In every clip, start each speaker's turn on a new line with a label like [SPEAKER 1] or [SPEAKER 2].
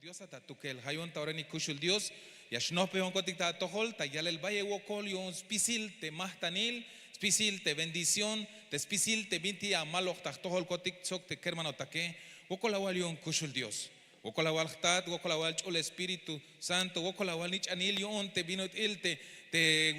[SPEAKER 1] Dios ata tukel hayon taureni kushul Dios ya shnoh peon kotik ta tohol ta yal el valle wokol yon spisil te mahtanil spisil te bendición te spisil te binti a malok ta tohol kotik sok te kermano take wokol awal yon kushul Dios wokol awal khtat wokol awal chul Espíritu Santo wokol awal nich anil yon te binot il te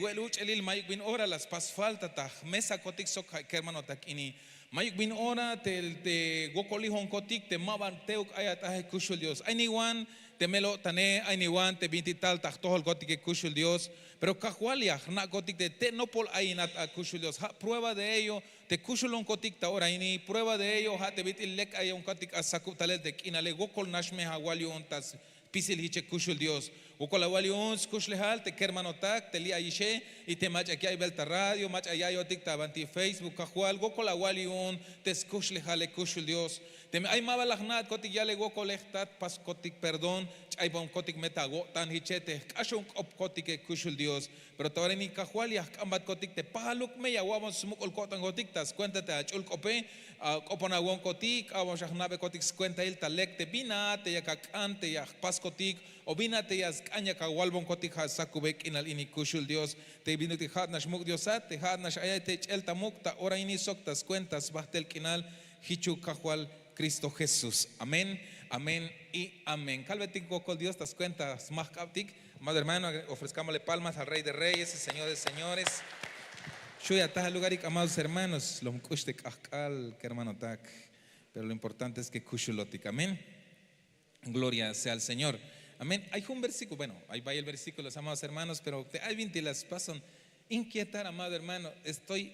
[SPEAKER 1] weluch elil mayik bin ora las pas falta ta mesa kotik sok kermano tak ini mayuk bin ora te gokoli hon kotik te maban teuk ayat kushul Dios anyone te melo tane anyone te binti tal tahtohol kotik kushul Dios pero kahwalia na kotik te no pol ainat kushul Dios prueba de ello te kushul on kotik ta ora ini prueba de ello ha te bitil lek ay on kotik asaku talel de kinale gokol nashme hawali on tas pisil hiche kushul Dios wokol awali on kushul hal te kermanotak te li ayishe y te mach aquí hay belta radio mach allá yo tikta banti Facebook kahwal gokol awali on te kushul hal kushul Dios te ay mabalaknat kotik yale gokol ehtat pas kotik perdón ay bon kotik metago tan hichete kashon op kotik kushul Dios pero tawari ni kahwal ya kambat kotik te pahaluk me ya wamos smukol kotan kotik tas cuéntate achul kope kopona won kotik awon shahnabe kotik cuenta il talek te binate ya kakante ya pas kotik o binate ya kanya ka walbon kotik ha sakubek inal ini kushul Dios te binuti hat nash muk Diosat te hat nash ayate el tamukta ora ini soktas cuentas bahtel kinal hichu kahwal Cristo Jesús amén amén y amén calvetik gokol Dios tas cuentas más kaptik amado hermano ofrezcámosle palmas al Rey de Reyes y Señor de Señores Shuya ta lugarik amados hermanos lo mkushtek akal que hermano tak pero lo importante es que kushulotik amén gloria sea al Señor amén hay un versículo bueno ahí va el versículo los amados hermanos pero hay 20 las pasan inquietar amado hermano estoy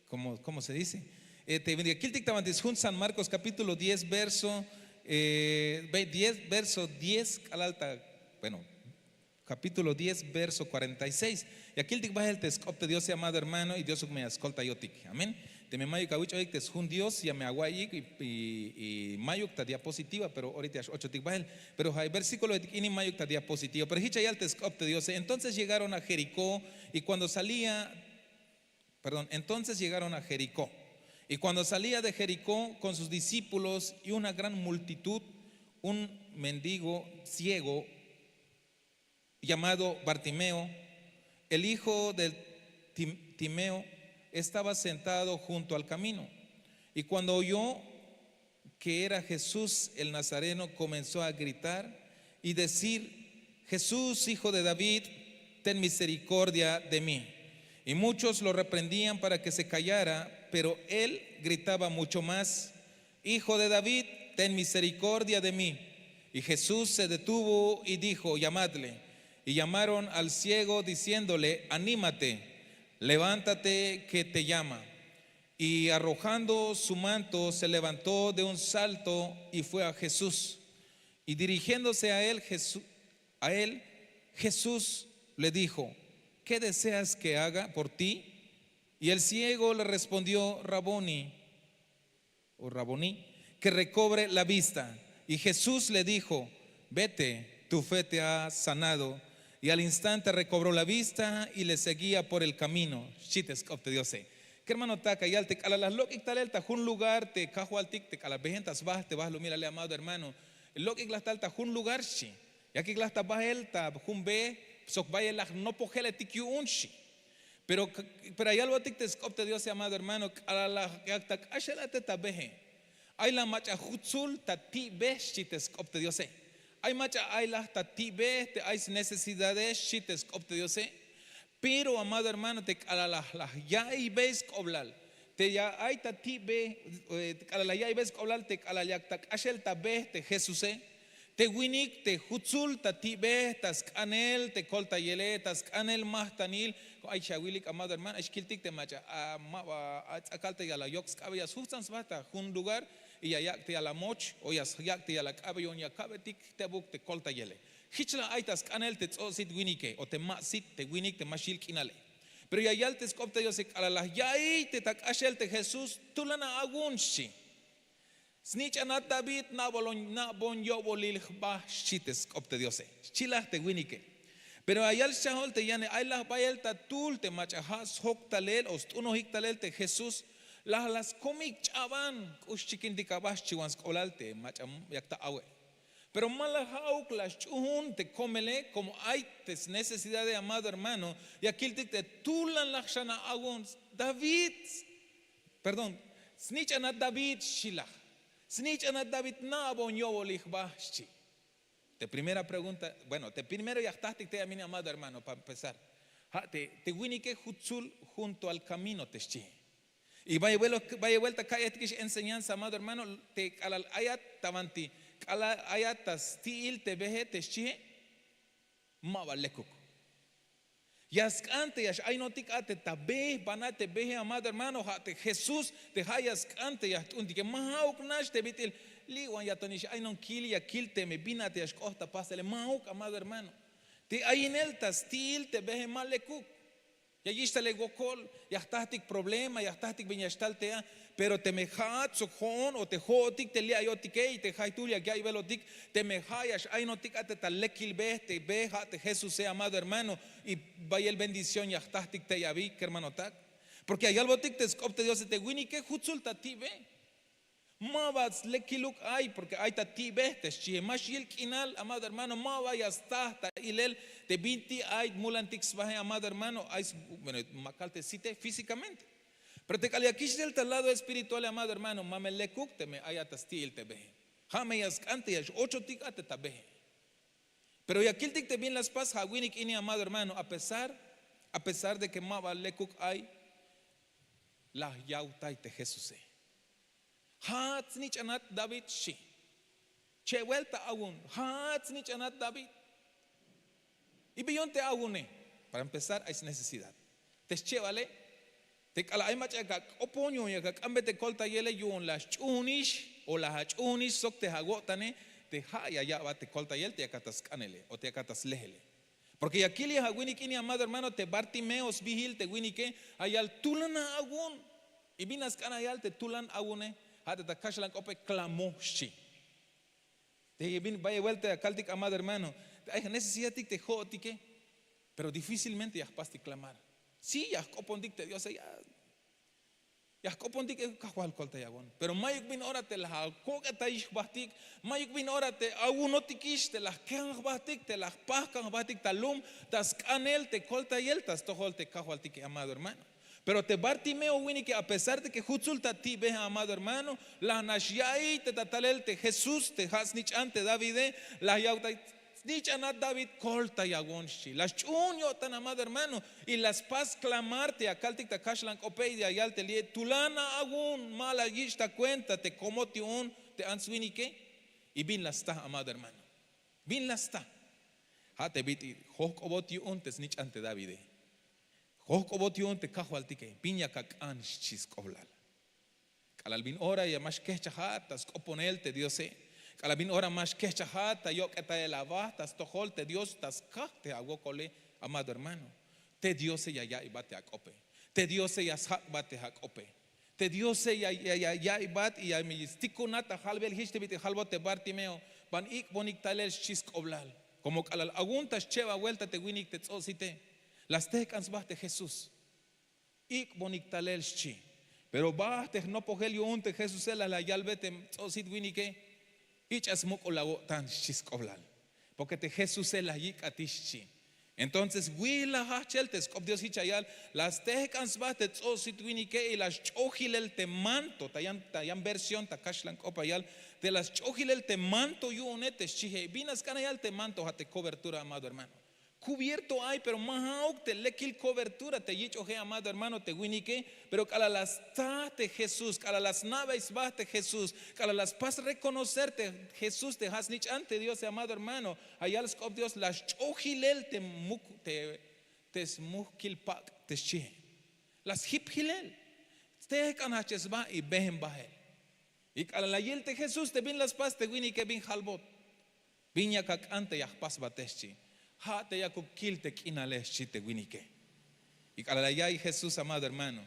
[SPEAKER 1] ¿cómo se dice? Te bendiga kiltik tamantis jun San Marcos capítulo 10 verso 10 al alta bueno capítulo 10 verso 46 y aquí el tic baja el tescopte Dios amado hermano y Dios me escolta yotik amén te me mayo kawich oik tes jun Dios ya me aguayik y mayo ta diapositiva pero ahorita 8 tic baja pero hay versículo de ini mayo ta diapositiva pero hicha ya el tescopte Dios entonces llegaron a Jericó y cuando salía entonces llegaron a Jericó y cuando salía de Jericó con sus discípulos y una gran multitud un mendigo ciego llamado Bartimeo, el hijo de Timeo, estaba sentado junto al camino. Y cuando oyó que era Jesús el Nazareno, comenzó a gritar y decir: Jesús, hijo de David, ten misericordia de mí. Y muchos lo reprendían para que se callara, pero él gritaba mucho más: Hijo de David, ten misericordia de mí. Y Jesús se detuvo y dijo: llamadle. Y llamaron al ciego diciéndole: anímate, levántate que te llama. Y arrojando su manto se levantó de un salto y fue a Jesús. Y dirigiéndose a él, Jesús le dijo: ¿qué deseas que haga por ti? Y el ciego le respondió: Raboni, que recobre la vista. Y Jesús le dijo: vete, tu fe te ha sanado. Y al instante recobró la vista y le seguía por el camino. Chitescopte Dios. Que hermano taca y al te cala las lógicas talelta un lugar te cajo al tic te cala vejentas vas te vas lo mírale amado hermano. Lógic las talta un lugar shi. Ya que las tabas elta un be sok vaya las no pogele tic unshi. Pero hay algo tic tescopte Dios amado hermano a la acta ashela te tabeje. Hay la macha hutzul tati be chitescopte Dios. Hay macha hay las tatibe hay necesidades chites opte Dios pero amado hermano te a la ya y ves coblal te ya hay tatibe a la ya y ves coblal te a la ya tak ashel tabe te Jesús te winik te hutzul tatibe tas canel te colta yele tas canel mahtanil hay shawilik amado hermano eskiltik te macha a acalte ya la yox cabellas justans bata un lugar y ya te a la moch o ya te a la cabello ya cabetik te buk te colta yele hichla aitas canel te tsosit winike o te masit te winik te mashil kinale pero ya te scopte yo se a la ya te tak ashel te Jesús tulana agunshi snich anat David na bon yo bolil ba chites scopte Dios chila te winike pero ayal shahol te yane ay la bayel ta tul te machahas hok talel ost uno hik talel te Jesús las comic chaban us chikin dikabas chiwans kolalte macham yakta awe Pero malahauk las chun te comele como hay necesidad de amado hermano. Y aquí te tulan la shana agun David, perdón, snich anat David shilach, snich anat David na bonyovolich bashchi. Te primera pregunta, bueno, te primero ya estás te a mi amado hermano para empezar. Te winike hutzul junto al camino te chi. Y vaya vuelta acá enseñanza, amado hermano, te al ayat tavanti. Ala ayatas tiil te veje te chi mavalekuk. Yaskante yash ay no tik ate tabe banate beje amado hermano te Jesús te hayaskante yash undi que mahauk nash te bitil liwan yatonish ay non kili ya kilte me binate yash kohta pasele mahauk amado hermano te ay en el tastil te beje malekuk. Ya yista le gokol ya tahtik problema ya tahtik binyashtalte pero te mejat sokhon o te hotik te lia yotike y te haitulia que hay velotik te mejayas ay no tik ate talekil be te beja te Jesús sea amado hermano y vaya el bendición ya tahtik te yavi hermano tak porque hay algo tik te scopte Dios te wini que hutsulta ti be mavats lekiluk ay porque hay ta ti be te chi mashil kinal amado hermano mava ya está ilel te binti ay mulantik svahe amado hermano ay bueno macalte cite físicamente. Pero te caliaquish del lado espiritual, amado hermano, mame le me ayatastil te ve. Jame yaskante yash 8 tic ate tabe. Pero ya aquel tic te bien las paz, hawinik ini amado hermano, a pesar de que mava le hay la yautai te Jesús. Hatznich anat David shi. Che vuelta aún, hatznich anat David. Y billón te agune. Para empezar, hay necesidad. Te vale. Te kala ay macha oponyo ya kambe te kolta yele yun las chunish o las chunish sok te hagotane te haya ya va te kolta yel te akatas kanele o te akatas lehele. Porque aquí le hagwini kini amado hermano te Bartimeos vigil te wini que ayal tulana agun y binas kanayal te tulan agune hata ta kashlan ope klamoshi. Te bin vaya vuelta a kaltik amado hermano hay necesidad te jotike pero difícilmente ya pasti clamar. Sí, ya copondik te Dios ya copondik que kahual kolta yagon. Pero mayuk bin ora te la koga taish bahtik, mayuk bin ora te agunotikish te la kang bahtik te la pahkang bahtik talum tas kanel te kolta yel tas tohol te kahual tike amado hermano. Pero te Bartimeo wini que a pesar de que hutsulta ti ve amado hermano, la nashyai te tatalel te Jesús te hasnich ante Davide la yautai Dichanat David colta yagonshi. Las chunyo tan amado hermano. Y las paz clamarte a kaltik ta kashlan opei de ayal te lie. Tulana agun mala yishta cuenta te como te un te answini que. Y bin la sta amado hermano. Bin la sta. Hate biti hok oboti un te snich ante Davide. Hok oboti un te kahu altike. Pinya kak anshis koblal. Kalal bin ora y amash kechahat tas koponel te diose. Calabin ora más que chahata yo que te lavas tas tojol te Dios tas ka te hago cole amado hermano te Dios ya y bate a cope te Dios ya bate a cope te Dios ya y bat y a mi stikunata halbel histe bite halbote Bartimeo van ik bonik talel chisk oblal como calal aguntas cheva vuelta te winik te tzosite las tecans bate Jesús ik bonik talel chi pero bate no pogelio unte Jesús la yalbete tzosite winike Ichas moko la tan chiskoblal. Porque te Jesús el ayik atishi. Entonces, wila hacheltes, cop Dios hichayal, las tecans batet o situinike y las chojilel te manto, tayan versión, takashlan copayal, de las chojilel te manto yuonetes, chije, vinas canayal te manto, hate cobertura, amado hermano. Cubierto hay, pero mahauk te lekil cobertura, te yichoje, amado hermano, te winike, pero cala las tate Jesús, cala las naves bate Jesús, cala las pas reconocerte Jesús te hasnich ante Dios, amado hermano, allá les cop Dios las chojilel te smukil pak te chije, las hiphilel, te canaches ba y behem bahel, y cala la yel te Jesús te bin las pas te winike bin halbot, viña kak ante yah pas bateschi. Ha te yaku kilte kinales chite winike. Y calalaya y Jesús amado hermano.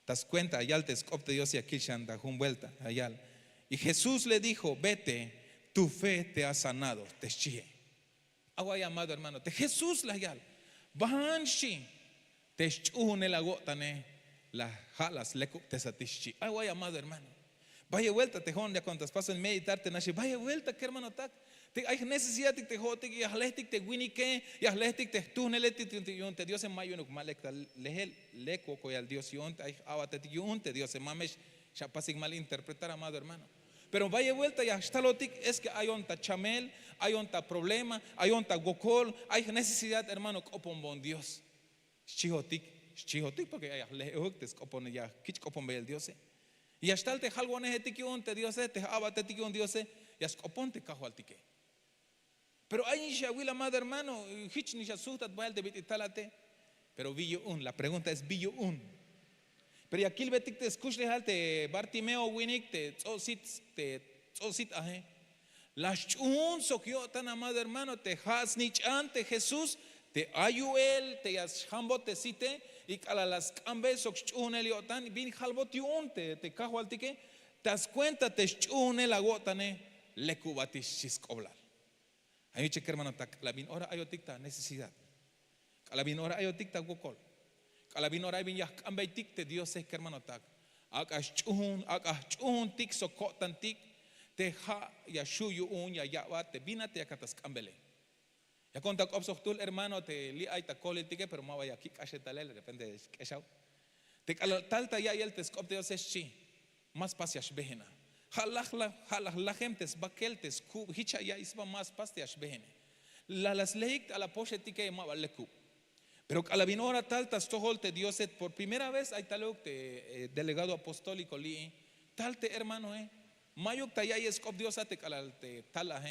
[SPEAKER 1] Das cuenta ayal te scopte Dios y aquí shanda jun vuelta ayal. Y Jesús le dijo, vete, tu fe te ha sanado, te chie. Aguay amado hermano, te Jesús la ayal. Banshi te chune la gotane la jalas lekuk te satishi. Aguay amado hermano. Vaya vuelta, tejón, ya cuando estás pasando en meditar, te nace, vaya vuelta, que hermano, tak. Hay necesidad de te y athletic te winike, y athletic te tuneletic te Dios en mayo no malek lehel leco coy al Dios yont, hay abate te Dios en mamesh, ya pasig mal interpretar, amado hermano. Pero vaya vuelta, ya está lotic, es que hay onta chamel, hay onta problema, hay onta gokol, hay necesidad, hermano, copon bon Dios. Chihotik, porque hay lehotes copon ya, kich copon ve el Dios. Y hasta el te jalguane etiquion te Dios, te abate etiquion Dios, y as copon te cajo al tique. Pero hay ni shawila, amado hermano, hich ni shasutat bail de bititalate. Pero la pregunta es billo un. Pero aquí el betik te escuche te Bartimeo winik te tzosit aje. Las chun sokyo tan, amado hermano, te hasnich ante Jesús, te ayuel, te yashambo te cite, y cala las cambe sok chun eliotan, bin halbot yun te cajo al tique, te das cuenta te chun el agotane, le cubatish chiskoblal. Hay que hermano, la bin ora ayotikta necesidad. La bin ora ayotikta gokol. La bin ora bin yak ambaitik te Dios es que hermano tak. Akas chun tik sokotan tik te ha ya shuyu un ya yawa te binate ya katas kambele. Ya contact obsochtul hermano te li ay ta kol tike pero ma vaya kik ashetalel de repente keshau. Te talta ya el te skop Dios es chi. Más pasias behena. Halachem tes bakel tes kub hicha ya isba más pastias behene. Las leik a la pochetique ma valekub. Pero a la vinora tal tas tohol te Dios por primera vez hay talok te delegado apostólico li tal te hermano mayok ta ya escop Dios te calal te tala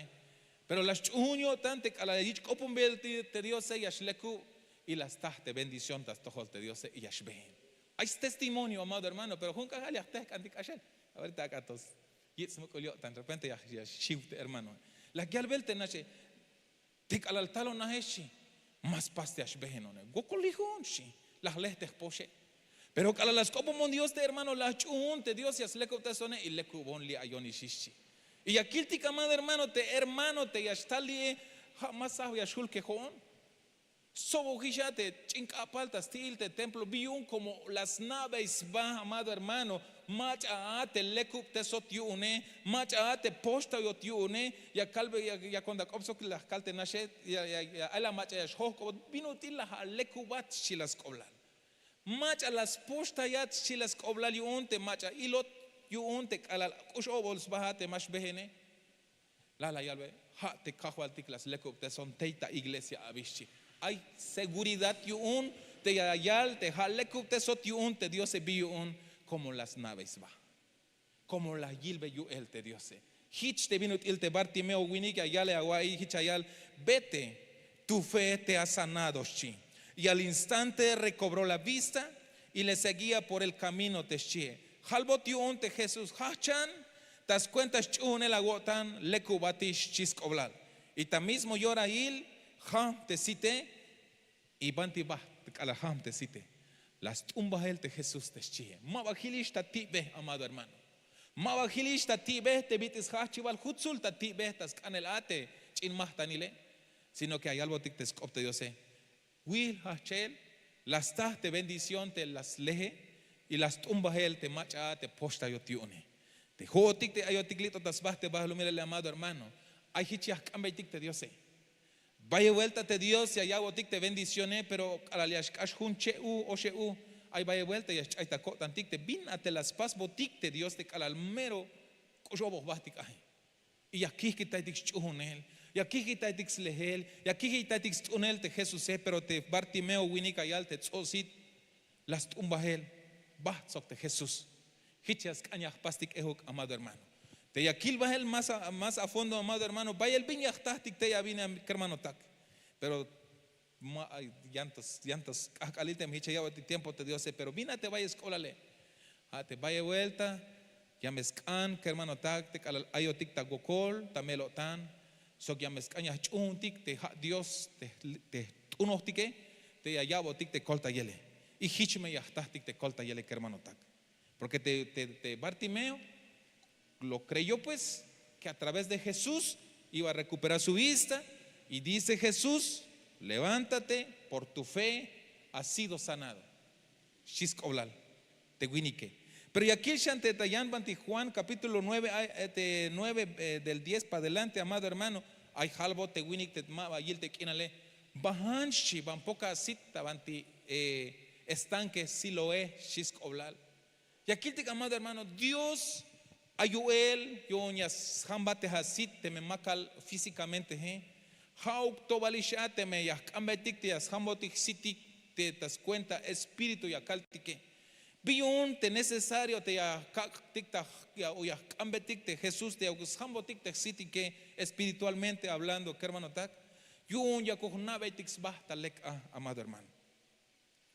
[SPEAKER 1] pero las chuño tante calal ich kopum bel te Dios ya shleku y las tahte bendición tas tohol te Dios y yashben. Hay testimonio, amado hermano, pero junca galia te cantic ashel. Ahorita acá tos de repente ya shift hermano. La que al ver te nace te al talo naheshi más paste ashbehenone. Gokolihon shi las lehtes poshe. Pero cala las copo mon Dios te hermano la chun te Dios yas leko te sone y leku bon li ayoni shishi. Y aquí ti camada hermano te yastali más sabe yashul que jon. Sobo te chinca paltas til te templo biun como las naves va, amado hermano. Mach te lekup te sotiune, mach te posta yotiune, ya calve ya cuando opso que las calte nashe ya la mach ya shoko vino til la lekubat chilas koblal. Mach las posta ya chilas koblal yunte mach ilot yunte alal ushobols bahate mash behene. La yalve ha te kahualtik las lekup te son teita iglesia abishi. Hay seguridad yun te yayal te halekup te sotiun te Dios se biun como las naves va, como la yilbe yu el te Dios. Hich te vino il te Bartimeo winik ayale aguay hichayal vete, tu fe te ha sanado chi. Y al instante recobró la vista y le seguía por el camino te chie. Halbot yun te Jesús hachan, tas cuentas chun el agotan lekubatish chiskoblal. Y ta mismo llora il ham te cite y banti ba alaham te cite. Las tumbas el te Jesús te chie. Mabajilista tibe, amado hermano. Mabajilista tibe te bitis hachival hutzul ta tibe tas canelate chin mahtanile. Sino que hay algo tic te scopte Dios. Will hachel las tas te bendición te las leje y las tumbas el te macha te posta yotione. Te jotic te ayoticlito tas baste bajo mire amado hermano. Hay hichias cambetic te Dios. Vaya vuelta te Dios y allá botic te bendicioné, pero a la liashkash hun cheu o cheu, ay vaya vuelta y ay taco tantic te bin ate las pas botic te Dios te calalmero cojobo bastic ay. Y aquí que taitic chunel, y aquí que taitic slehel, y aquí que taitic tunel te Jesús pero te Bartimeo winica y te tzosit las tumbahel, batzok te Jesús. Hichas cañas pastic ehok, amado hermano. Te yakil bajel más a fondo, amado hermano. Vaya el viña táctic te ya vine hermano tak. Pero llantos acalite me hice ya tiempo te Dios pero vina te vaya escólale. Te vaya vuelta, ya mezcan que hermano tak te ayotik ta gokol, tamelo tan. So ya mezcan ya chuntik te Dios te unotique te ya botik te colta yele. Y hichme ya táctic te colta yele que hermano tak. Porque te Bartimeo lo creyó pues que a través de Jesús iba a recuperar su vista y dice Jesús, levántate, por tu fe has sido sanado. Shiskoblal, te winique. Pero y aquí te tayan banti Juan capítulo 9, 9 del 10 para adelante, amado hermano, hay halbo te winik te ma yil te kinale bahanshi ban poca cita banti estanque Siloé shisk oblal. Y aquí te amado hermano, Dios ayuel yo ñas hambate hasit te me makal físicamente hauk tobalisha te me yak ambetik te as hambotik sitik te das cuenta espíritu y akaltike. Biun te necesario te ya tikta ya o ya ambetik te Jesús te agus hambotik te sitike espiritualmente hablando, que hermano tak. Yun ya kohnabetik sbahta lek amado hermano.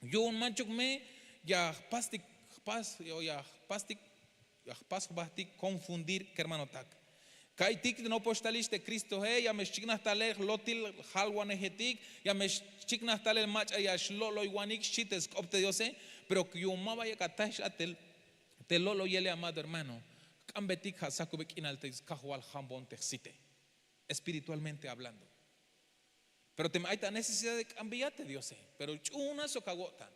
[SPEAKER 1] Yun manchuk me ya pastik pas ya pastik ya pas bahtik confundir, que hermano tak. Kai tik no postalish de Cristo ya me chigna taler lotil halwanehetik ya me chigna taler mach ya shlolo iwanik shites opte Dios pero que yo maba ya katash atel te lolo yele amado hermano kambetik hasakubek inaltes kahwal hambon texite espiritualmente hablando. Pero te hay necesidad de cambiarte Dios pero una socagotan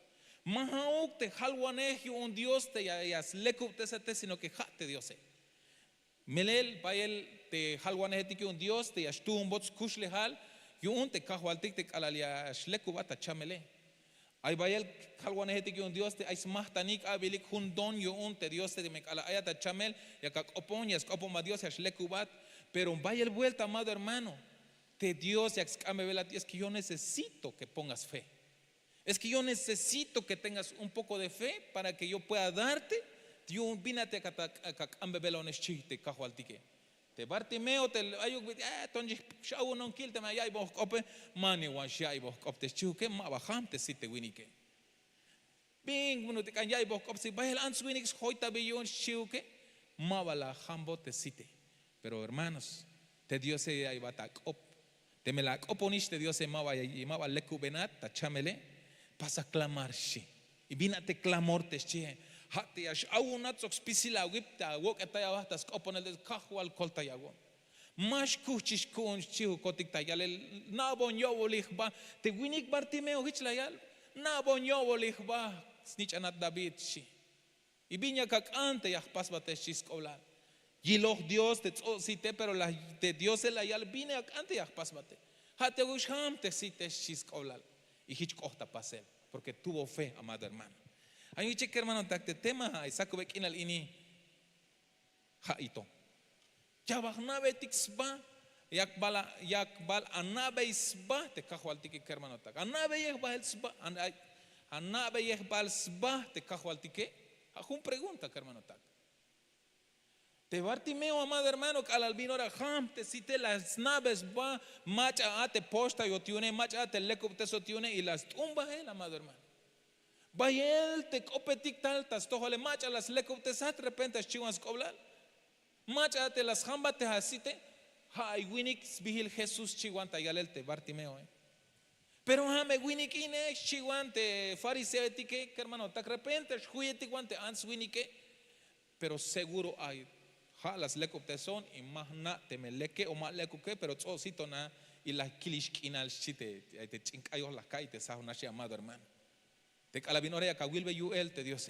[SPEAKER 1] mahauk te halwaneh un Dios te ya lekub te sino que jate Dios Melel pael te halwanehetik un Dios te yashtu un bots kushlehal yun te kahwaltik te alalia shlekubata chamele. Ay bayel halwanehetik un Dios te aismahtanik abilik hun don yun te Dios te me ala ayata chamel ya kak oponyas opoma Dios shlekubat pero bayel vuelta amado hermano te Dios ya es que yo necesito que pongas fe. Es que yo necesito que tengas un poco de fe para que yo pueda darte. Yo vínate a ambebelon chiste cajualtique. Te Bartimeo te ayuk tonji shawu non kilte ma yai boh ope mani wan shai boh opte chuke ma bajam te site winike. Bing bunu te kan yai boh opsi bahel ans winix hoita billion chuke ma bala jambo te site. Pero hermanos, te Dios se ay batak op. Te me la oponish te Dios se ma va y ma va lekubenat ta chamele pasa clamar shi. Y vínate clamor te chie. Hati ash awunat sok spisila wipta wok etaya wahtas oponel des kahwal kolta yagon mash kuchish kun chihu kotik tayal na bon yowolich ba te winik Bartimeo hichlayal na bon yowolich ba snich anat David shi ibinya kak ante yah pas bate shiskola yiloh Dios te site pero la de Dios el ayal vine ak ante yah pas bate hati usham te site shiskola y hich kohta pasel porque tuvo fe amado hermano. Hay un cheque hermano takte tema isaku bekinal ini ha ito. Jabahnabe tiksba yak bal anabe isba te kahwaltike hermano tak. Anabe yekbal isba anabe yekbal isba te kahwaltike. Ajun pregunta hermano tak. Te Bartimeo amado hermano al albino ora ham te cite las naves ba macha ate posta yo tiene macha ate lekop te sotiune y las tumba el amado hermano. Bayel te copetic taltas tojole macha las lekoptesat repente chiwas koblal macha te las hamba te hasite hay winix bihil Jesús chiwanta yalel te Bartimeo pero hame winik ine chiwante fariseo etike hermano tak repente huyeti guante ans winike pero seguro hay ha las lekopteson y mahna te meleke o ma lekuke pero tsosito na y la kilish kinal chite te chinkayo la kaite sa una amado hermano. Te calabinoria kawilbe yuel te Dios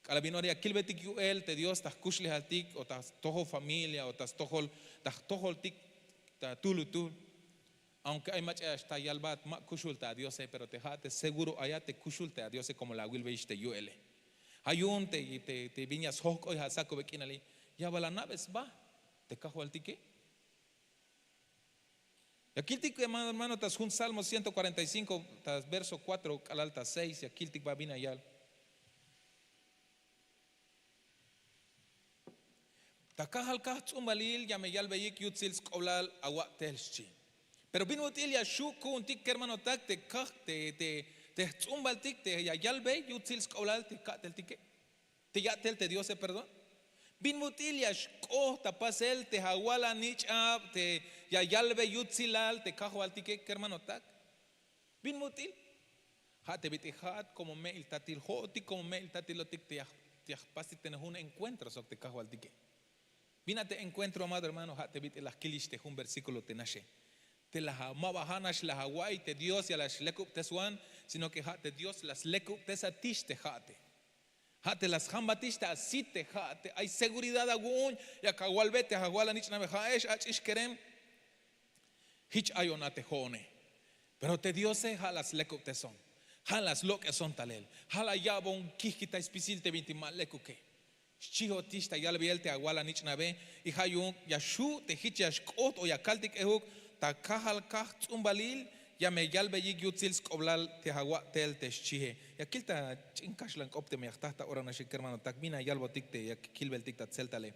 [SPEAKER 1] calabinoria kilbetik yuel te Dios tas kushle altik o tas toho familia o tas tohol tik ta tulutul aunque hay macha hasta yalbat ma kushulta a Dios pero te jate seguro allá te kushulta a Dios como la wilbe iste yuele ayun te viñas hok hoy hasako bekinali ya bala naves ba te kajo altike. Y aquí tic hermano tas un Salmo 145 tas verso 4 al alta 6 y aquí tic va bien allá. Takahal kahts umbalil ya me yal beyik yutzil skoblal agua telchi. Pero vino til ya shuku un tic hermano tak te kah te umbal tic te ya yal bey yutzil skoblal te katel tique. Te yatel te Dios perdón. Bin mutilia shko tapasel te hawala nich ab te ya yalbe yutzilal te kahwaltike hermano tak bin mutil hate bitihat como me il tatil hoti como me il tatilotik te pasti tener un encuentro sok te kahwaltike binate encuentro amado hermano hate bit el akilish te un versículo te nashe te la mabahanash la hawaii te Dios ya las lekup te swan sino que hate Dios las lekup te satish te hate Hate las hambatista asite hate hay seguridad agun ya kawalbete hawala nich na behaesh ach kerem hich ayonate jone. Pero te diose halas lekuk te son. Halas lo que son talel. Hala yabon kikita espisil te vintimal lekuke. Chiho tista yalbiel te aguala nich na be y hayun ya shu te hich ya shkot o ya kaltik ehuk ta kahal kah tzumbalil ya me yalbe yigutzil skoblal te hawa tel te chihe. Ya kilta chinkashlan opte me yachta ora na hermano takmina yalbo tikte ya kilbel tikta tseltale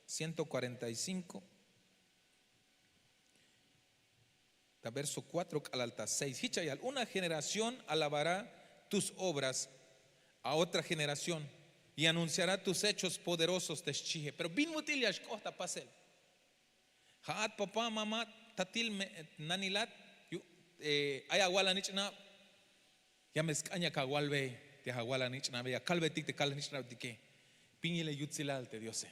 [SPEAKER 1] 145 verso 4 al alta 6. Hichayal, una generación alabará tus obras a otra generación y anunciará tus hechos poderosos te chihe. Pero bin mutiliash kohta pasel. Haat papá mamá tatil nanilat ay aguala nichna ya mezcaña kawalbe te aguala nichna ya kalbe tik te kal nichna dike piñile yutzilal te diose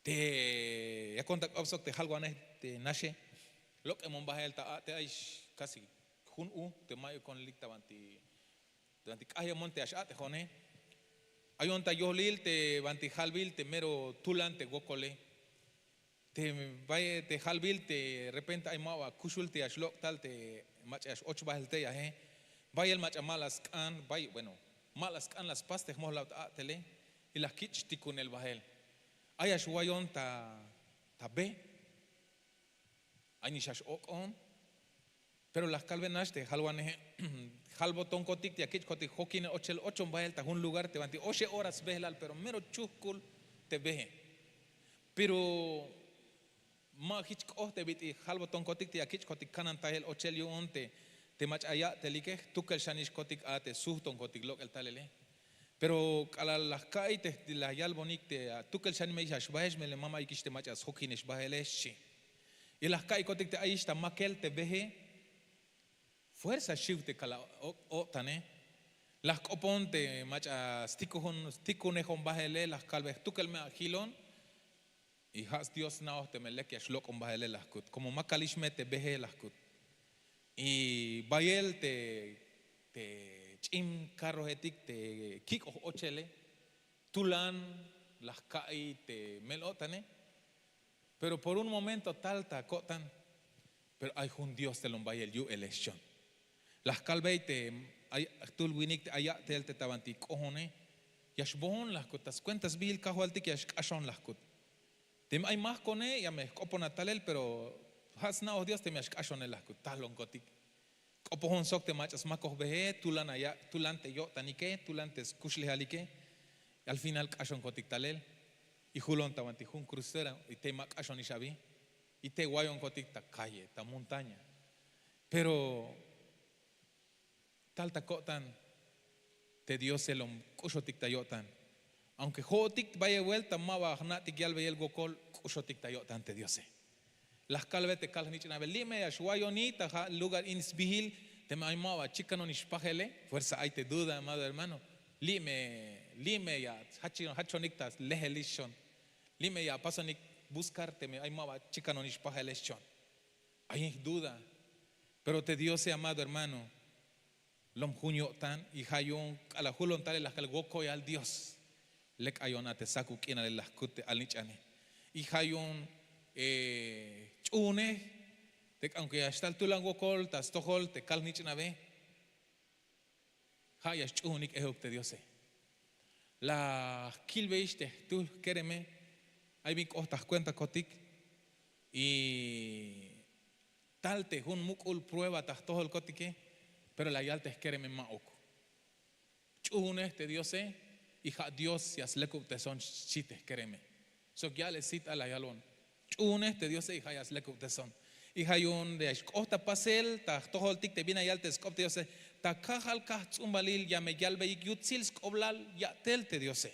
[SPEAKER 1] te ya contact obsok te halguane te nashe lo que mon baja el ta te ay casi hun te mayo con licta banti ay monte asha te jone ay onta yolil te banti halbil te mero tulan te gokole te vaya te halbil te repente ay mawa kushul te ashlok tal te mach ash och bahel te ya he vaya el mach malas kan vaya bueno malas kan las pastes mohla tele y las kich tikun el bahel ay ash wayon ta be ay ni shash ok on pero las calvenas te halwane halbo ton kotik te kich kotik hokin ochel ochon bahel ta un lugar te banti 8 horas behlal pero mero chukul te behe pero ma hich oh te biti halbo ton kotik te kich kotik kanan tahel ochel yo onte te mach aya te like tukel shanish kotik ate suhton kotik lok el talele pero ala las kai te la yal bonik te tukel shan me yash bahesh me le mama ikish te mach as hokinish baheleshi y las kai kotik te aish ta makel te behe fuerza shiv te kala o tane las kopon te mach stikune bahele las kalbe tukel me agilon y has Dios nao te melek ya shlok bahele las kut como makalish me te behe las kut y bayel te chim carro etik te kik ochele tulan las kai te melotane pero por un momento tal ta kotan pero hay un Dios te lo bayel you election las kalbei te ay tul winik te aya te tabanti kohone yashbon las kutas cuentas bil kahualtik yash ashon las kut tem hay más kone ya me kopona talel pero has na Dios te me ashon las kut talon kotik opohon sok te machas makos behe tulan aya tulan te yo tanike tulan te skushli halike al final ashon kotik talel y julon tabanti hun crucera y te mak ashon ishabi y te guayon kotik ta calle ta montaña pero tal ta kotan te Dios el kushotik tayotan aunque jotik vaya vuelta maba hnatik yalbe el gokol kushotik tayotan te Dios las calvete calnich na belime ashwayonita lugar insbihil te maimaba chicano nishpajele fuerza hay te duda amado hermano lime ya hachoniktas lehelishon lime ya pasonik buscarte me aimaba chicano nishpajele shon hay duda pero te Dios amado hermano lom junio tan y hayon a la julon tale las calgoko al Dios lek ayonate saku kina de las kute al nichane y hayon chune aunque hasta el tulango kol tas tohol te kal nichna be hayas chunik ehok te Dios la kilbeiste tú quéreme hay mi costas cuenta kotik y tal te un mukul prueba tas tohol kotike pero la yaltes quéreme maok chune te Dios y ha Dios yas lekuk te son chites quéreme so ya le cita la yalon chune te Dios y hayas lekuk te son y hayun de osta pasel ta tohol tik te bina yaltes kop te Dios ta kahal kah tzumbalil ya me yalbe yutzil skoblal ya tel te Dios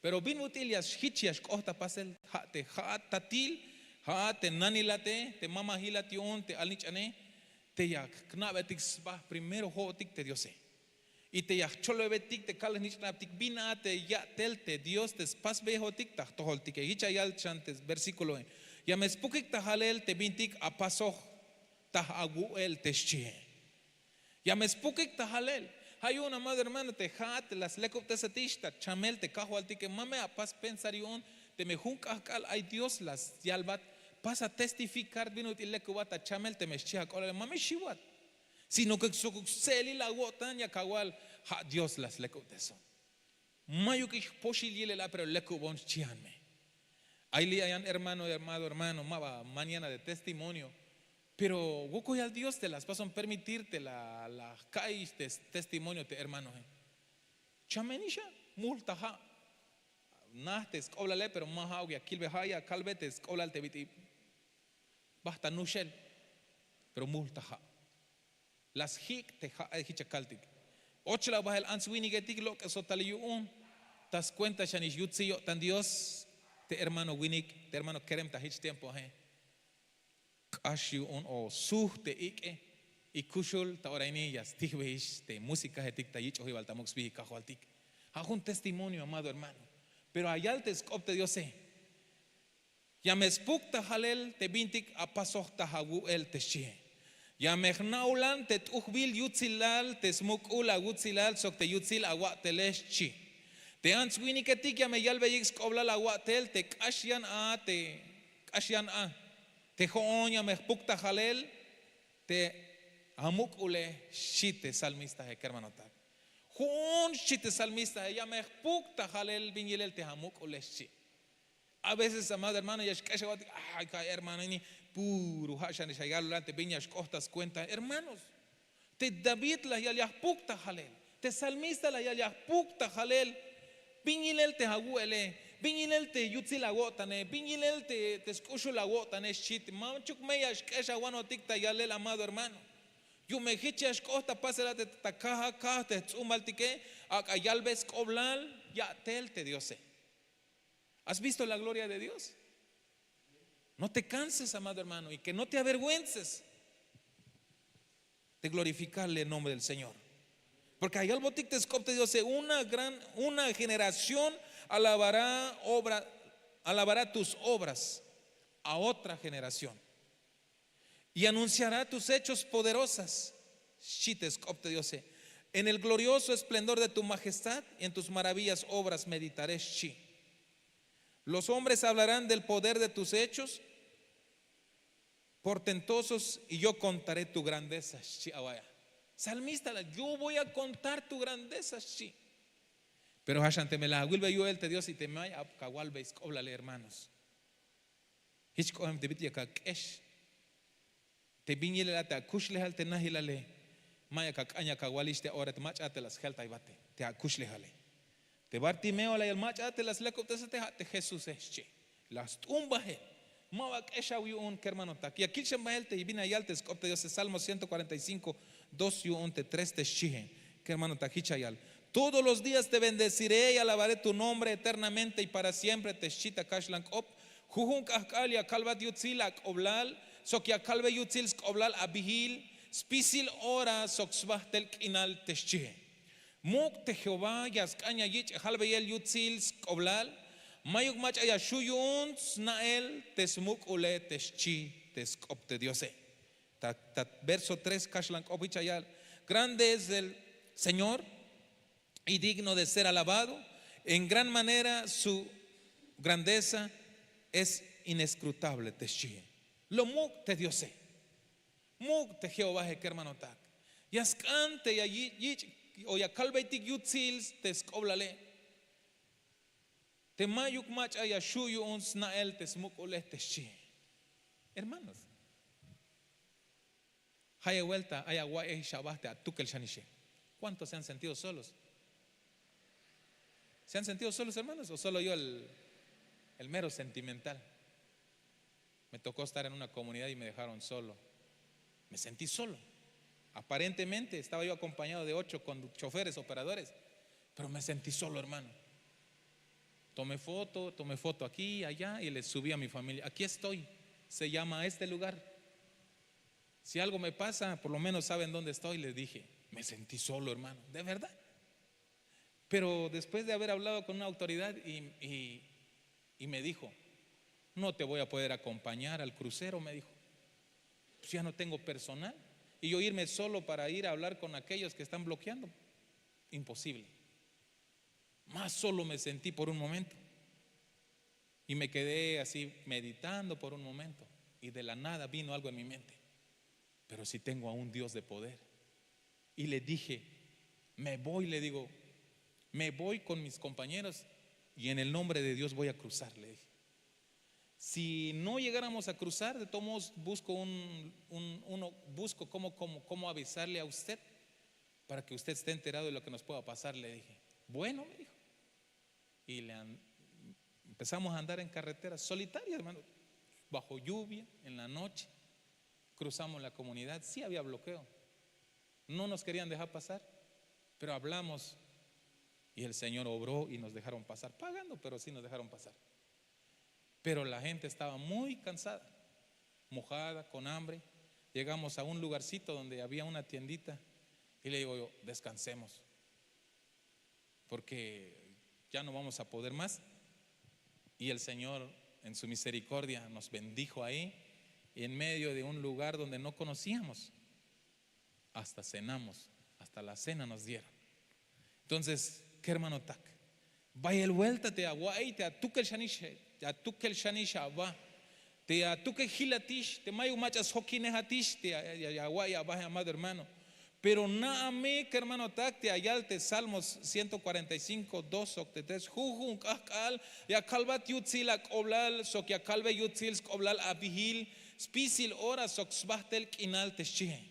[SPEAKER 1] pero bin util yas hichias osta pasel ha te tatil ha te nanilate te mama hilation te alnichane te ya knabetik sba primero hotik te Dios y te ya cholobetik te kal nichnaptik bina te ya tel te Dios te spas behotik ta tohol tik hicha yal chantes versículo ya me spukik ta halel te bintik apaso ta agu el te shie ya me spukik ta halel Hay una madre hermano, te hat, las lecop te satista, chamel, te cajo al ti que mame a paz pensarión, te me junca ay Dios las yalbat, pasa a testificar, vino y lecubata, chamel, te me chia, mame shiwat. Sino que su celi la wotan ya kawal, ha Dios las lecop te son. Mayo que poshil la pero lecubon chianme. Ahí le hayan hermano, mañana de testimonio. Pero Woko y al Dios te las pasan permitirte la caes de testimonio te hermano. Chamenisha, multaja. Nastes, oblale, pero más agua, kilbehaya, calvetes, oblal te viti. Basta nushel, pero multaja. Las hik te hichakaltik. Ochla bahel answinigetik lo que sotaliyun. Tas cuenta shanish yutziyo tan Dios. Te hermano winik, te hermano kerem ta hich tiempo Ashu un o suh te ike y kushul ta orainillas tihweish te música hetik ta yich ohival tamox bi kahualtik. Hago un testimonio, amado hermano. Pero allá te escopte Dios ya me spukta halel te bintik a pasoh ta hagu el te shie. Ya mehnaulan te tuhbil yutzilal te smuk ula gutzilal sok te yutzil agua te lesh chi. Te ans winiketik ya me yalbe yix kobla la watel te kashian a te hoña me pukta halel te amuk ule shite salmista he kermanotak. Hun shite salmista ya me pukta halel binilel te amuk ule shi. A veces amado hermano ya shkashawat ay ka hermano ni puro hashan shayal te viñas costas cuenta hermanos. Te David la ya pukta halel. Te salmista la ya pukta halel. Binilel te haguele, binilel te yutzil agotane, binilel te escucho la gotane shit, manchuk meyas kesha wano tikta yalel amado hermano. Yo me hichas costa pasela te takaja ka te tsumaltike, akayalbes koblal, ya tel te diose. ¿Has visto la gloria de Dios? No te canses, amado hermano, y que no te avergüences de glorificarle el nombre del Señor. Porque allá el botic te escopte Dios, una generación alabará tus obras a otra generación y anunciará tus hechos poderosas. Si te escopte Dios, en el glorioso esplendor de tu majestad y en tus maravillas obras meditaré. Shi. Los hombres hablarán del poder de tus hechos portentosos y yo contaré tu grandeza. Shi awaya. Salmista, yo voy a contar tu grandeza, sí. Pero hashante me la vuelve yo el te Dios y te me a kawal veis oblale hermanos. Hichkohem te bitia ka kesh. Te viñele la te kushle hal te nahilale. Maya ka kanya kawalish te ora te machate las helta y bate. Te akushle hale. Te Bartimeo la el machate las lekoptes te Jesús es. Las tumbas Mawak eshawi un hermano tak. Y aquí te y vina yal te escopte Dios Salmo 145 2 y 1 3 te shihe. Que hermano takichayal. Todos los días te bendeciré y alabaré tu nombre eternamente y para siempre te shita kashlank op. Jujun kahkalia kalbat yutzilak oblal. Sokia kalbe yutzilsk oblal abihil. Spisil ora soksbahtel kinal te shihe. Muk te Jehová yaskanya yich halbeyel yutzilsk oblal. Mayuk mach aya shuyun snael tesmuk ule teschi teskopte Diose. Verso 3 kashlank opichayal. Grande es el Señor y digno de ser alabado. En gran manera su grandeza es inescrutable teschi. Lo muk te Diose. Muk te Jehová he hermano tak. Yaskante ya yich o ya kalbeitik yutzils teskoblale. Te mayuk mach aya shuyu uns nael te smuk oleste shi. Hermanos, haya vuelta, haya guay shabaste a tukel shanishe. ¿Cuántos se han sentido solos? ¿Se han sentido solos, hermanos? ¿O solo yo el mero sentimental? Me tocó estar en una comunidad y me dejaron solo. Me sentí solo. Aparentemente estaba yo acompañado de 8 choferes, operadores, pero me sentí solo, hermano. Tomé foto aquí, allá y le subí a mi familia. Aquí estoy, se llama este lugar. Si algo me pasa, por lo menos saben dónde estoy. Les dije, me sentí solo, hermano, de verdad. Pero después de haber hablado con una autoridad y me dijo, no te voy a poder acompañar al crucero, me dijo. Pues ya no tengo personal. Y yo irme solo para ir a hablar con aquellos que están bloqueando. imposible. Más solo me sentí por un momento. Y me quedé así meditando por un momento. Y de la nada vino algo en mi mente. Pero si tengo a un Dios de poder. Y le dije, me digo, me voy con mis compañeros y en el nombre de Dios voy a cruzar, le dije. Si no llegáramos a cruzar, de todos modos busco cómo avisarle a usted para que usted esté enterado de lo que nos pueda pasar, le dije. Bueno, me dijo. Y empezamos a andar en carreteras solitarias, hermano, bajo lluvia, en la noche. Cruzamos la comunidad, sí había bloqueo. No nos querían dejar pasar, pero hablamos y el Señor obró y nos dejaron pasar, pagando, pero sí nos dejaron pasar. Pero la gente estaba muy cansada, mojada, con hambre. Llegamos a un lugarcito donde había una tiendita y le digo yo, descansemos, porque ya no vamos a poder más. Y el Señor en su misericordia nos bendijo ahí, y en medio de un lugar donde no conocíamos, hasta cenamos, hasta la cena nos dieron. Entonces, ¿qué hermano tak? Vaya el vuelta te aguay, te atuque el shanisha, va. Te atuque hilatish, te mayo machas hokinehatish, te aguay, abaje, amado hermano. Pero nada me que hermano tak, te ayalte, Salmos 145, 2, octetes, jujun, kakal, ya kalbat yutzilak oblal, sok ya kalbe yutzilsk oblal abihil, spisil ora sok sbahtel kinal teschihe.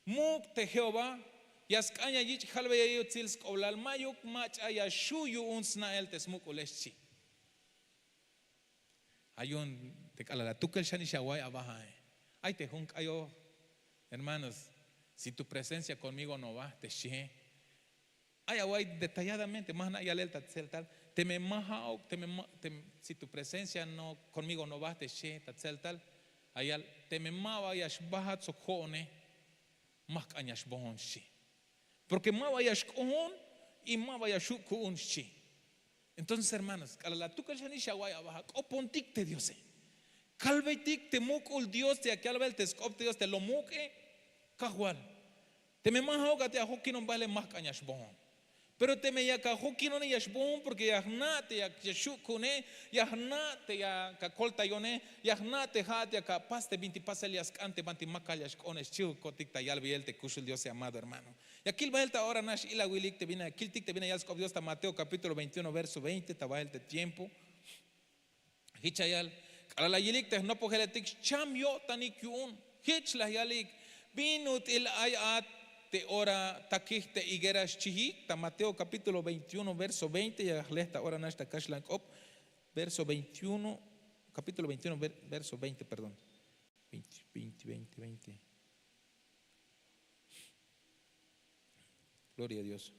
[SPEAKER 1] Muk te Jehová, yaskaña yich halbe ya yutzilsk oblal, mayuk mach aya shuyu unsna el tesmuk oleschi. Ayun, te calala, tu kel shani shawai abaja. Ay te junk ayo, hermanos. Si tu presencia conmigo no va, te she. Ay, aguay, detalladamente, más nada, ya tal. Te me maja, si tu presencia no conmigo no va, te she, tal. Ayal, te me mava yash bahat sokone, más cañash bon she. Porque mava yash kohon y mava yash kuun she. Entonces, hermanos, la tu calzani shaway abaja, opontik te Dios. Calvetik te mukul Dios, te aquel vel te scop Dios, te lo muke. Cajual, te me maja te ajo que no vale más cañas bon, pero te me ya cajo que no ni yash bon porque ya nate ya shukune ya nate ya cacolta yone ya nate hat ya capaz de 20 paselias ante banti macallas con eschiu cotic tayal biel te cushul Dios amado hermano. Y aquí el ahora nash ila wilik te viene aquí te viene ya Dios está Mateo capítulo 21 verso 20 tabael de tiempo. Hichayal ala la yilik te no pogeletik chamyo tanikyun hich la yalik Binut el ayat te ora takih te igueras chihi, Mateo capítulo 21 verso 20, ya esta ora nasta kashlank op, verso 21, capítulo 21 verso 20, perdón. 20. Gloria a Dios.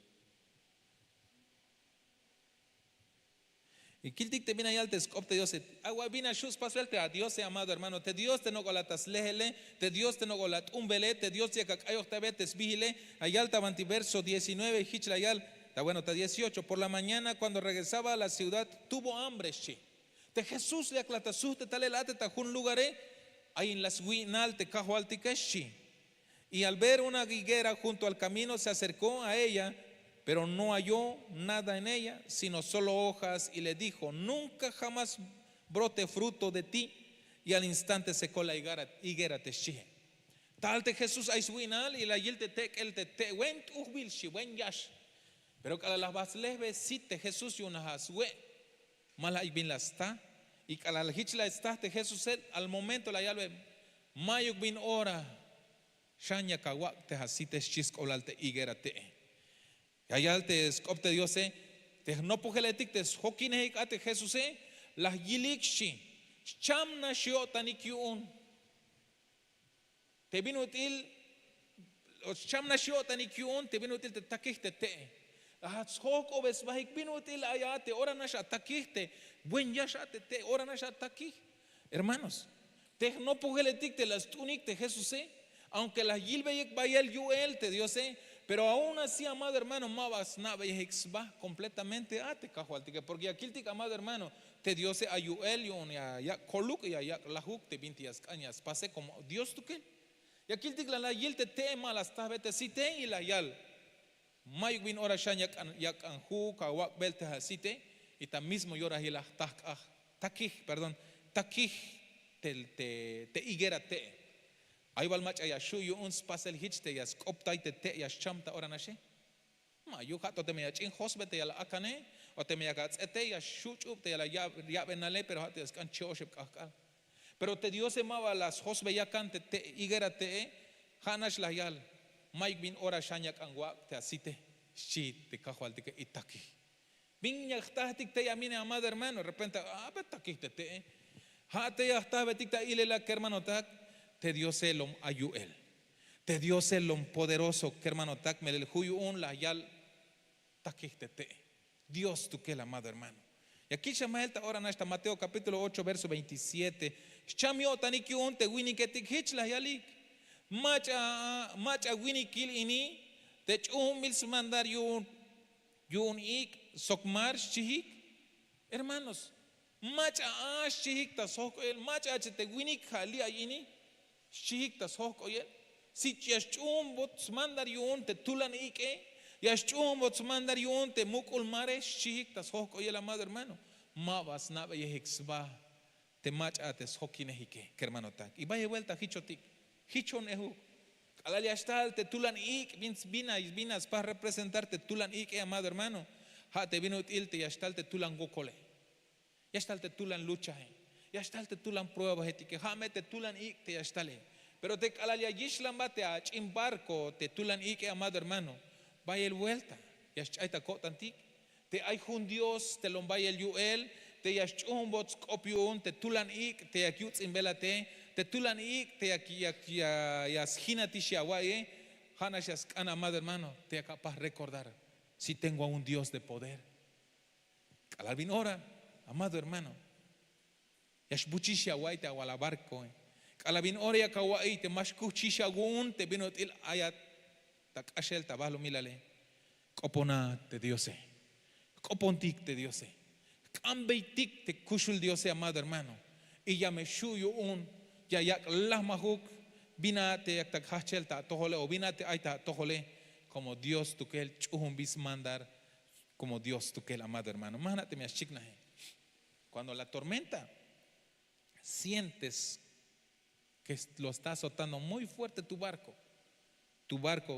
[SPEAKER 1] Y kiltik te viene allá al tescop te Dios, agua vina shus pasuelte a Dios amado hermano, te Dios te no golatas lejele, te Dios te no golat umbele, te Dios te cacayo te betes vigile, allá tabanti verso 19, hichla yal, está bueno, está 18, por la mañana cuando regresaba a la ciudad tuvo hambre, chi. Te Jesús le aclatasus te talelate tajun lugaré, ahí en las winal te cajo altikeshi. Y al ver una higuera junto al camino se acercó a ella, pero no halló nada en ella, sino solo hojas, y le dijo, nunca jamás brote fruto de ti. Y al instante secó la higuera teshihe. Tal te Jesús aiswinal y la yilte tek el te went uhbil shi wen yash. Pero que a las baslesbe te Jesús y una haswe mala y bin la está. Y que a la hichla está te Jesús al momento la yalve mayuk bin ora shanya kawak te hasite shisk olalte higuera te. Allá te escopte Dios te no pugeletik te hokinehik ate Jesús las yilikshi cham nashio tanikyun te vino util los cham nashio tanikyun te vino util te takiste te hok obes bahik vino util allá te ora nash atakiste buen yashate te ora nash atakih. Hermanos, te no pugeletik te las tunik te Jesús aunque las yilbeyek bayel yuel te Dios pero aún así, amado hermano, mavas nave va completamente ate cajualtique, porque aquí el amado hermano, te dio se ayuelion ya coluk ya la huk te vintias cañas, pase como Dios tú qué. Y aquí el la yil te tema las tabete si te y la yal. Mayuk bin ora shan yak anju kawak belte hasite y tam mismo yora hila takih perdón takih te higuera te ay bal mach ya shu yu uns pasel hitch te yas koptai te yas chamta ora nashe ma yu hato te me yachin hosbete yala akane o te me yagats ete yas shu chup te yala ya benale pero hat yas kan choshep kakal pero te Dios emaba las hosbe yakan te higuera te hanash la yal Mike bin ora shanyak angwa te asite shi te kajual te itaki bin yaktatik te yamine amado hermano de repente betakih te ha te yakta betik ta ilela que hermano tak te Dios elom ayuel te Dios elom poderoso que hermano tak melel huyun la yal takih te Dios tu que el amado hermano y aquí llama el ahora en esta Mateo capítulo 8 verso 27 chamio taniki un te wini que tik hich la yalik macha wini kil ini te mils mandar yun ik sokmar shihik hermanos macha shihik ta sok el macha te wini khali ayini shihik ta sok el si chum bot mandar yun te tulan ike yashum bot mandar yun te mukul mare shihik ta sok el amado hermano ma vas na be hexba te macha te sokine hike hermano tak y vaya vuelta hichotik hichon ehu alali hasta te tulan ik binas para representarte tulan ik amado hermano ha te vino ilte ya hasta te tulan gokole ya hasta te tulan lucha ya hasta te tulan prueba que ha me te tulan ik te ya hasta pero te alali yishlan bate a chimbarco te tulan ik amado hermano vaya el vuelta ya hasta kotantik te hay un Dios te lombay el yuel te ya chumbots kopion te tulan ik te yakyuts in belate te tulan ik te yas hinati shiawaye hanas yas kana amado hermano te capaz recordar si tengo a un Dios de poder alvin ora amado hermano yas buchi shiawai te awala barco alvin ora ya kawai te mashkuchi shagun te binot il ayat tak ashel tabalo milale kopona te Diose kopontik te Diose kambeitik te kushul Diose amado hermano y ya me shuyo un ya las mahuk binate yak tak hachel ta tohole o binate aita tohole como Dios tu que el chuhum bis mandar como Dios tu que el amado hermano imagínate me achiknahe cuando la tormenta sientes que lo está azotando muy fuerte tu barco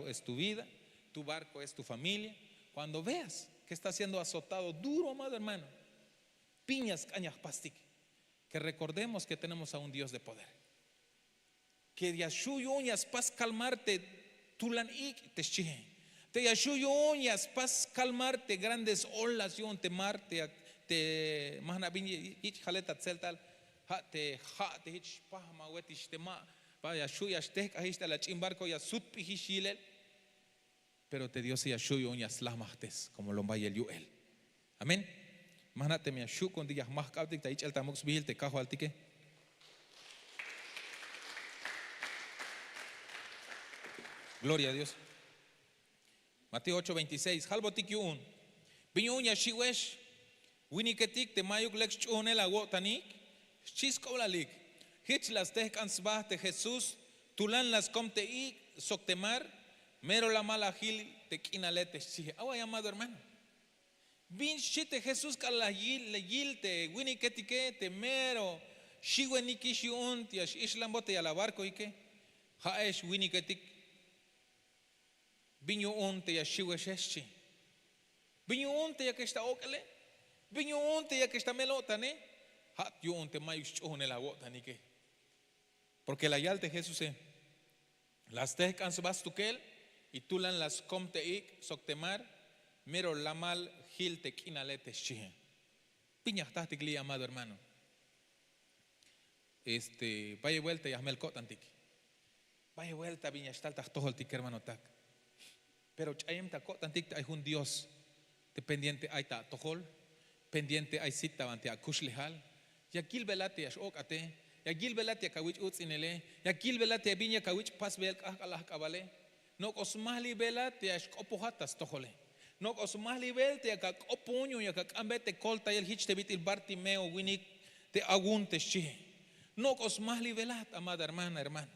[SPEAKER 1] es tu vida tu barco es tu familia cuando veas que está siendo azotado duro amado hermano piñas cañas pastic que recordemos que tenemos a un Dios de poder que yashuyo uñas pas calmarte tulan ik te chihe te yashuyo uñas pas calmarte grandes olas yon te marte te mahna bin ich haleta tseltal ha te hich pahma wetish te ma pa yashuya shtek ahista la chimbarco ya sut pihishilel pero te Dios yashuyo uñas lamahtes como lombay el yuel amén mahnate me yashu con días más kautik ta ich el tamox bihil te kajo altike. Gloria a Dios. Mateo 8:26. Halbotik yun. Biñuña shiwesh. Winiketik te mayuk lex chunel agotanik. Chiskoblalik. Hitch las tehkans te Jesús. Tulan las comte ik soktemar. Mero la mala gil te kinalete. Agua llamado hermano. Bin shite Jesús kala yil te winiketike te mero. Shiweniki shiun tiash islambote y alabarco ike. Haesh winiketik. Binyo unte ya shiwesheschi. Binyo unte ya que está okele. Binyo unte ya que está melotane. Hat yo unte mayush el agota ni que. Porque la yal de Jesús las tehkans bastukel y tulan las comte ik soktemar mero la mal gil te kinalete shihe. Piña tahtikli amado hermano. Vaya vuelta y hazme el cotantik. Vaya vuelta viña estalta todo el tik hermano tak. Pero chayem takot antik hay un Dios dependiente hay ta tohol pendiente hay sita ante akush lehal ya gil belate ya shokate ya gil belate kawich utsinele ya gil belate binya kawich pas bel kalah kabale no osmali belate ya shkopohatas tohole no osmali belte ya kopunyo ya kambete kolta el hich te bitil Bartimeo winik te agunte shi no osmali belat amada hermana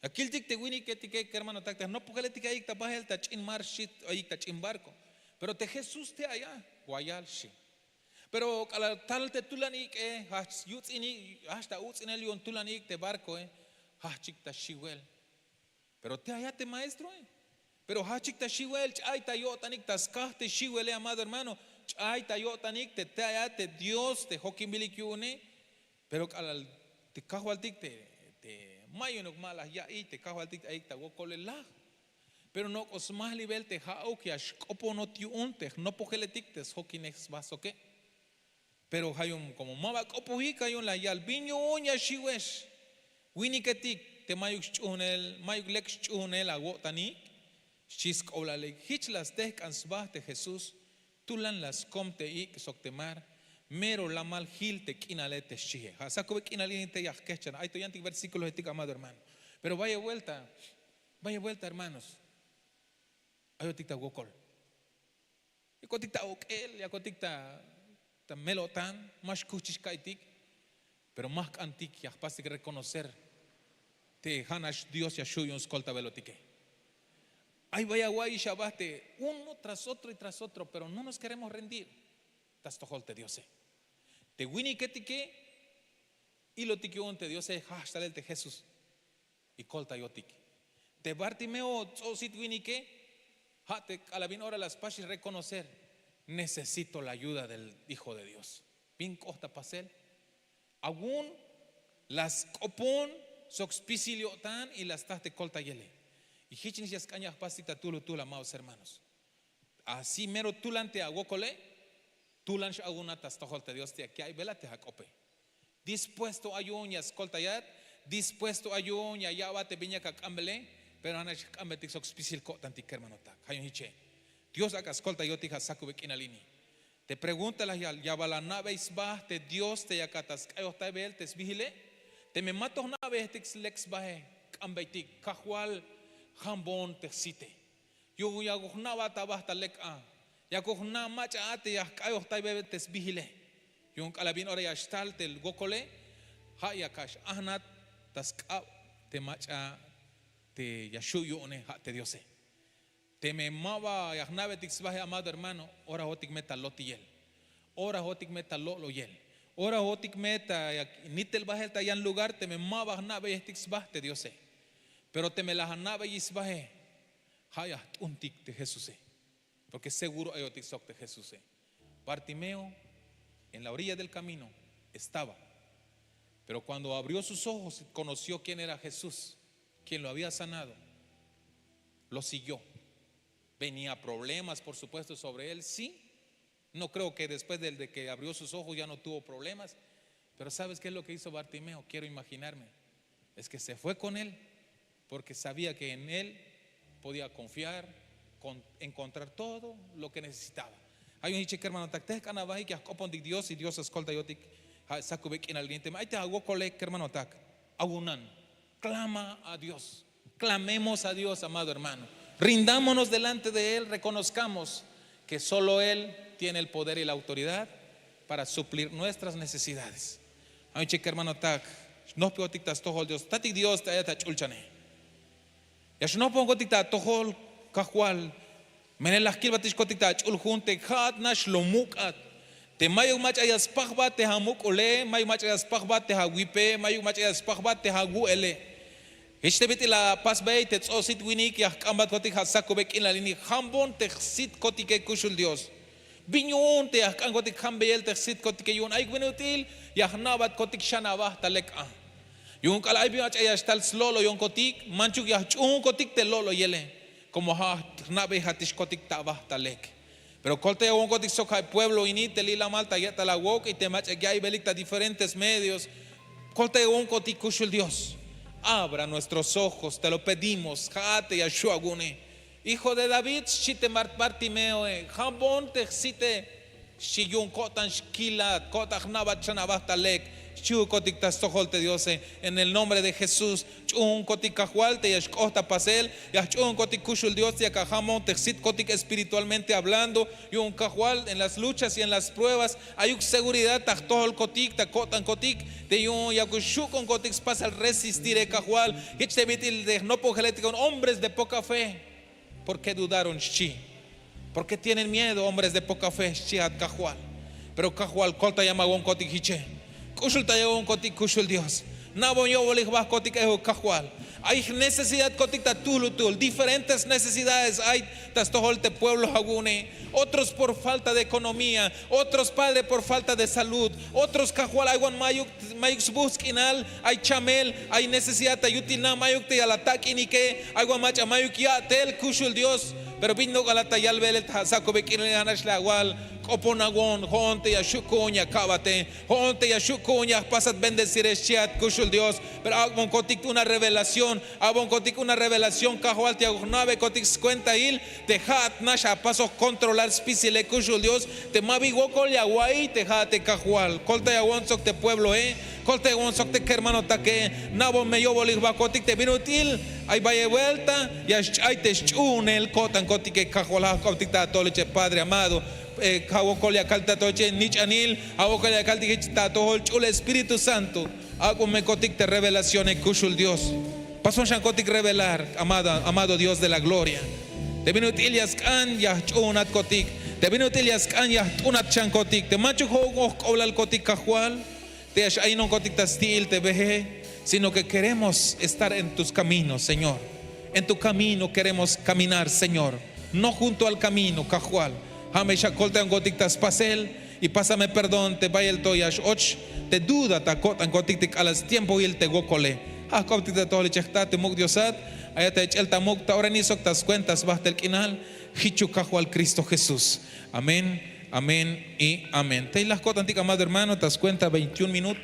[SPEAKER 1] Aquel tic te wini que hermano tacta, no porque le tic ahí ta bajel ta chin mar shit ahí ta chin barco. Pero te Jesús te allá, guayal shi. Pero al tal te tulanik has yuts ini hasta uts en el yon tulanik te barco hachik ta shiwel. Pero te allá te maestro Pero hachik ta shiwel chay ta yo tanik taskah te shiwel amado hermano. Chay ta yo tanik te allá te Dios te hokimbilikiune. Pero al te kahualtik te mayonok malas ya te kahualtik ahí ta wokolela. Pero no os más nivel te hao que ashkopo no tiunte no pogeletik te hokinex vas okay. Pero hay un como maba kopo hika hay un la yal viño oña shiwesh. Winiketik te mayuk chunel mayuk lex chunel agotani. Shisk ola le hichlas te kansbah te Jesús. Tulan las comte ik soktemar. Mero la mal hil te kinale te shie. Hasako be kinalin te yakechan. Hay toyantik versículos etik amado hermano. Pero vaya vuelta hermanos. Ayotik ta gokol. Ikotik ta okel, yakotik ta melotan, más kuchis kaitik, pero más antik ya pasa que reconocer te hanash Dios ya shuyon skolta velotike. Ay vaya guay shabaste uno tras otro y tras otro, pero no nos queremos rendir. Tas tojolte Dios te wini ketike y lo tikion te Dios hasta el te Jesús y kolta yotik. Te Bartimeo osit wini que hate alabin ahora las pashis reconocer. Necesito la ayuda del Hijo de Dios. Bin costa pasel. Aún las copón soxpiciliotan y las tas de colta yele. Y hichinis yas cañas pasita tula, amados hermanos. Así mero tulante agokole, tulansh agunatas tojolte Dios te aquí hay velate jacope. Dispuesto a yoñas colta yat, dispuesto a yoña yabate viña cacambele, pero anash cambetic soxpicil cotantic hermano tak. Hayon hiche. Dios haga escolta yo te hasakubek inalini. Te pregunta la ya va la nave isbah te Dios te yakatas kayo ta bel te vigile. Te me mato nave te lex bahe kambaitik kahwal hambon te site. Yo ya gohnaba tabah ta lek a. Ya gohna macha ate ya kayo ta bel te vigile. Yo kalabin ora ya stal te gokole ha ya kash ahnat tas te macha te yashu yo ne ha te Dios. Te me mava yahnave tixbaje amado hermano, ora hotik meta lotiyel, ora hotik meta lolo yel, ora hotik meta nitel bajel tayan lugar te me mava yahnave tixbaje Dios pero te me la yahnave yisbaje hayat untik de Jesús porque seguro hay otik sok de Jesús. Bartimeo en la orilla del camino estaba, pero cuando abrió sus ojos conoció quién era Jesús, quien lo había sanado, lo siguió. Venía problemas, por supuesto, sobre él, sí. No creo que después de que abrió sus ojos ya no tuvo problemas. Pero ¿sabes qué es lo que hizo Bartimeo? Quiero imaginarme. Es que se fue con él porque sabía que en él podía confiar, encontrar todo lo que necesitaba. Hay un chico hermano, tacte canabaji que acopon de Dios y Dios escolta yotik sakubek en alguien tema. Ahí te hago coleg hermano tac. Agunan. Clama a Dios. Clamemos a Dios, amado hermano. Rindámonos delante de Él, reconozcamos que solo Él tiene el poder y la autoridad para suplir nuestras necesidades. Hay un chico hermano tak, no puedo tictas tohol Dios, tatik Dios te ayata chulchane. Ya no pongo ticta tohol kahual, menelas kilbatis kotikta chulhunte hat nash lomukat. Te mayo mach ayas pahba te hamuk ole, mayo mach ayas pahba te hawipe, mayo mach ayas pahba te hagu ele. Este beti la pas bay te tsosit winik ya kambat kotik hasakubek in la lini hambon te sit kotike kushul Dios. Binyon te ya kotik hambel te sit kotike yon ay gwinutil ya nabat kotik shanabah talek a. Yung kalay biwach ay tal slolo yon kotik manchuk ya chung kotik te lolo yele como ha nabe hatish kotik tabah talek. Pero colte un kotik sokay pueblo ini te lila malta ya talawok y te mach ya belikta diferentes medios. Colte un kotik kushul Dios. Abra nuestros ojos, te lo pedimos. Jate Yashua Gune, hijo de David, shite Bartimeo, jambon te xite shiyun kotan shkila, kotach nabat chanabahtalek, Chu kotik tas tojolte Dios en el nombre de Jesús. Chun kotik kahualte y ashkota pasel. Ya chun kotik kushul Dios ya kajamo texit kotik espiritualmente hablando. Y un kahual en las luchas y en las pruebas. Hay seguridad tas tojol kotik ta kotan kotik. De un ya kushu con kotik pasa al resistir el kahual. Hich te vitil de no pogelete con hombres de poca fe. ¿Por qué dudaron chi? ¿Por qué tienen miedo hombres de poca fe? Chi at kahual. Pero kahual kolta llama gon kotik hiche. Kushul tayo kotik kushul Dios. Nabo yo bolig vas kotik ejo kahual. Hay necesidad kotik tatulutul, diferentes necesidades hay tastoholte pueblo hagune, otros por falta de economía, otros padre por falta de salud, otros kahual aywan mayuk buskinal, hay chamel, hay necesidad tayutina mayuk te alatak inike, aywan macha mayuk ya tel kushul Dios, pero vino galata yal velet hasako bekin anash la igual. Oponagon, honte ya shukunya kabate, honte ya shukunya pasat bendecir eschiat kushul Dios, pero abon kotik una revelación, kahual te agnave kotik cuenta il, te hat nasha paso controlar spisile kushul Dios, te mavi wokol ya guay te hat kahual, kolta ya wonsok te pueblo kolta ya wonsok te hermano take, nabo me yo bolig bakotik te vinutil, ay vaya vuelta, ya ay te shunel kotan kotik kahual kotik ta toliche Padre amado. Kawokolia kalta toche nich anil, abokolia kalti hechita tohol chule Espíritu Santo. Hago me kotik te revelaciones kushul Dios. Paso shankotik revelar, amado Dios de la gloria. Te vino tilias kan ya chunat kotik. Te vino tilias kan ya tunat chankotik. Te macho hogos koblal kotik kahual. Te ahí no kotik tastil te veje, sino que queremos estar en tus caminos, Señor. En tu camino queremos caminar, Señor. No junto al camino, kahual. Hamesha koltan gotik tas pasel y pásame perdón te vaya el toyash och te duda ta kotan gotik tik alas tiempo il te gokole ha kotik ta tole chekta te muk diosat ayata el tamuk ta ahora ni sok tas cuentas basta el kinal hichu kahu al Cristo Jesús. Amén, amén y amén. Te las kotan tik amado hermano tas cuenta 29 minutos.